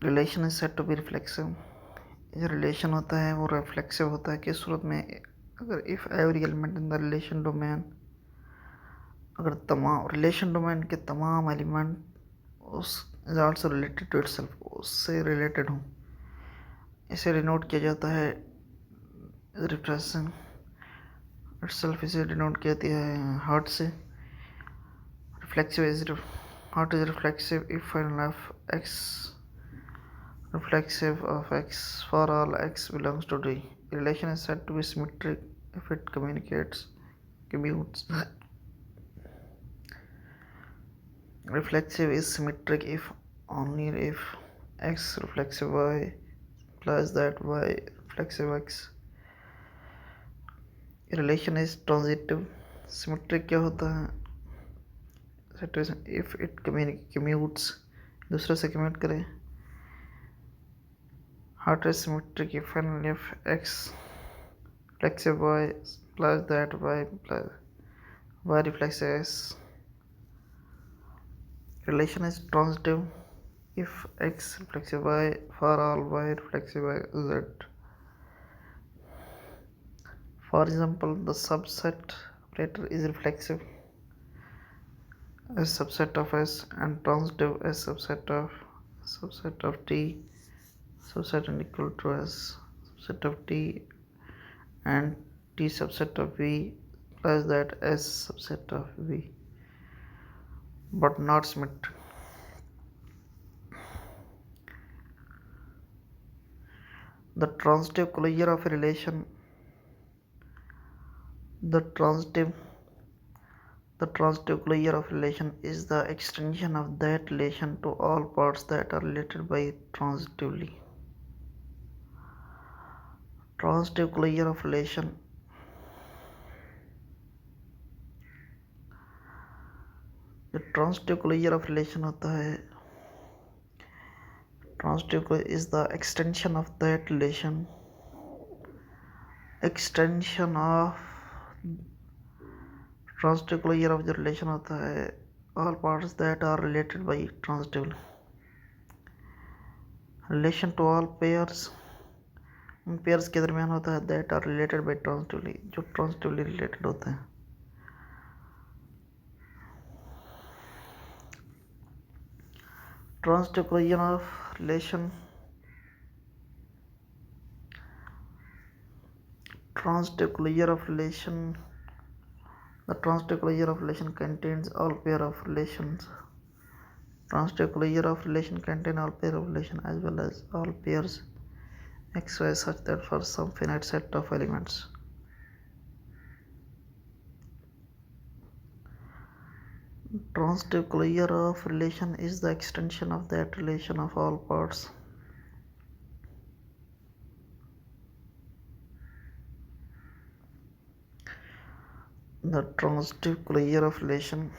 Relation is set to be reflexive. जो relation होता है वो रिफ्लेक्सिव होता है किस सूरत में, अगर if every element in the relation domain, अगर तमाम रिलेशन डोमेन के तमाम एलिमेंट उस is also related to itself, उससे रिलेटेड हों। इसे डिनोट किया जाता है रिफ्लेक्शन इटसेल्फ, इसे डिनोट किया जाती है हार्ट से। Reflexive is heart is reflexive if and F x reflexive of x for all x belongs to D. A relation is said to be symmetric if it commutes. Reflexive is symmetric if only if x reflexive y implies that y reflexive x. A relation is transitive. Symmetric क्या होता है? Situation if it commutes, दूसरे से commute करे. Heart is symmetric if and if x reflexive y implies that y reflexive x. Relation is transitive if x reflexive y for all y reflexive z. For example, the subset operator is reflexive as subset of S and transitive as subset of T, subset and equal to S subset of T, and T subset of V plus that S subset of V, but not symmetric. The transitive closure of a relation, the transitive closure of relation is the extension of that relation to all parts that are related by it transitively. Transitive closure of relation, जो transitive closure of relation होता है, transitive closure is the extension of that relation, extension of transitive closure of जो relation होता है all parts that are related by it transitively. Relation to all pairs, उन pairs के दरमियान होता है that are related by transitively, जो transitively related होते हैं. Transitive closure of relation, transitive closure of relation, the transitive closure of relation contains all pair of relations. Transitive closure of relation contain all pair of relation as well as all pairs x y such that for some finite set of elements transitive closure of relation is the extension of that relation of all parts. The transitive closure of relation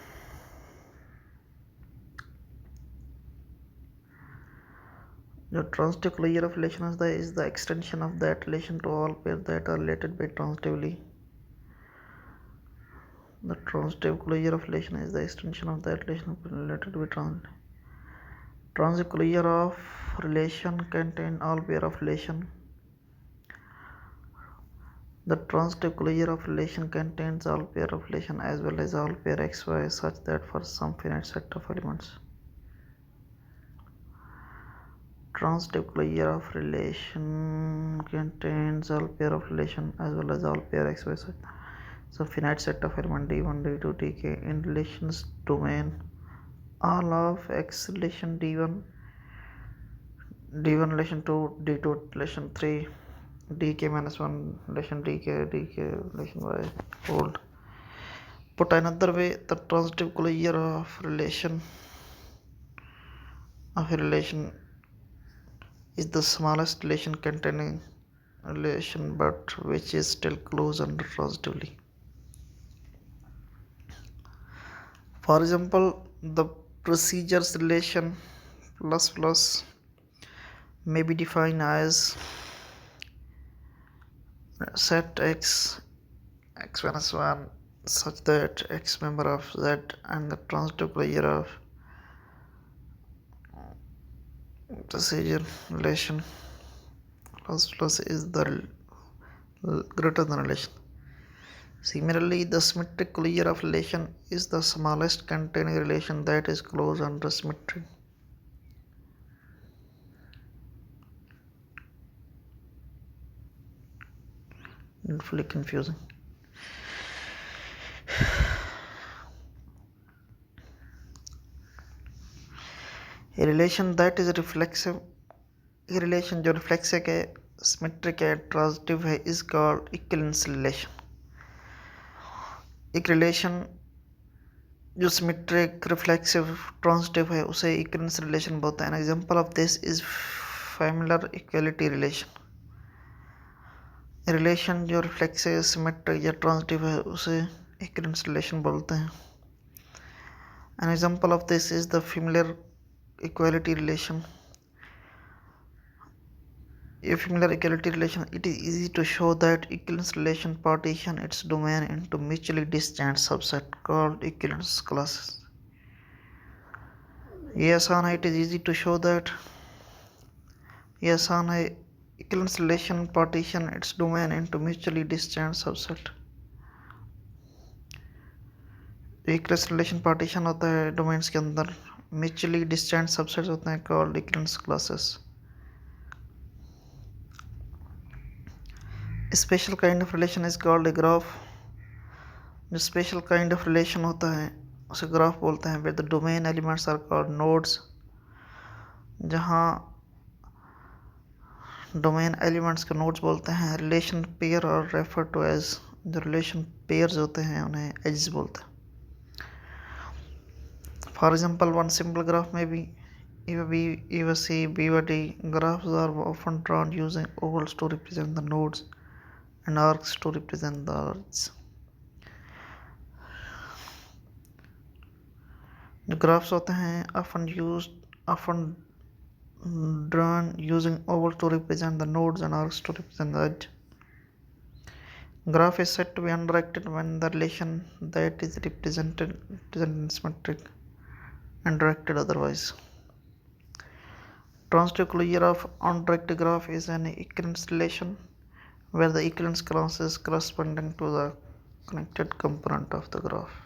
is the extension of that relation to all pairs that are related by transitively. The transitive closure of relation is the extension of that relation related by transitively. Transitive closure of relation contain all pair of relation. The transitive closure of relation contains all pair of relation as well as all pair x y such that for some finite set of elements. Transitive closure of relation contains all pair of relation as well as all pair x y such some finite set of element d1 d2 dk in relations domain. All of x relation d1 relation 2 d2 relation 3 dk minus 1 relation dk relation y hold. Put another way, the transitive closure of a relation is the smallest relation containing relation but which is still closed under transitively. For example, the procedures relation plus may be defined as set x minus 1 such that x member of z and the transitive closure of This is your relation. Plus is the greater than relation. Similarly, the symmetric closure of relation is the smallest containing relation that is closed under symmetry. Fully confusing. A relation that is reflexive, a relation जो reflexive है, symmetric है, transitive है, is called equivalence relation. एक relation जो symmetric, reflexive, transitive है उसे equivalence relation बोलते हैं. An example of this is familiar equality relation. Relation जो रिफ्लेक्सिव सिमेट्रिक या ट्रांजिटिव है उसे इक्विवेलेंस रिलेशन बोलते हैं. An example of this is the familiar equality relation. A familiar equality relation, it is easy to show that equivalence relation partition its domain into mutually distant subset called equivalence classes. ये आसान है. It is easy to show that. ये आसान है. Equivalence relation partition its domain into mutually distant subset. equivalence relation partition होता है domains के अंदर, mutually distant subsets होते हैं called equivalence classes. A special kind of relation is called a graph. जो special kind of relation होता है उसे graph बोलते हैं. where the domain elements are called nodes. जहाँ domain elements को nodes बोलते हैं. relation pair are referred to as, जो relation pairs होते हैं उन्हें edges बोलते हैं. For example, one simple graph may be EVA C, BEVA D. Graphs are often drawn using ovals to represent the nodes and arcs to represent the edges. जो graphs होते हैं often drawn using ovals to represent the nodes and arcs to represent the edge. Graph is said to be undirected when the relation that is represented is symmetric and directed otherwise. Transitive closure of undirected graph is an equivalence relation where the equivalence class is corresponding to the connected component of the graph.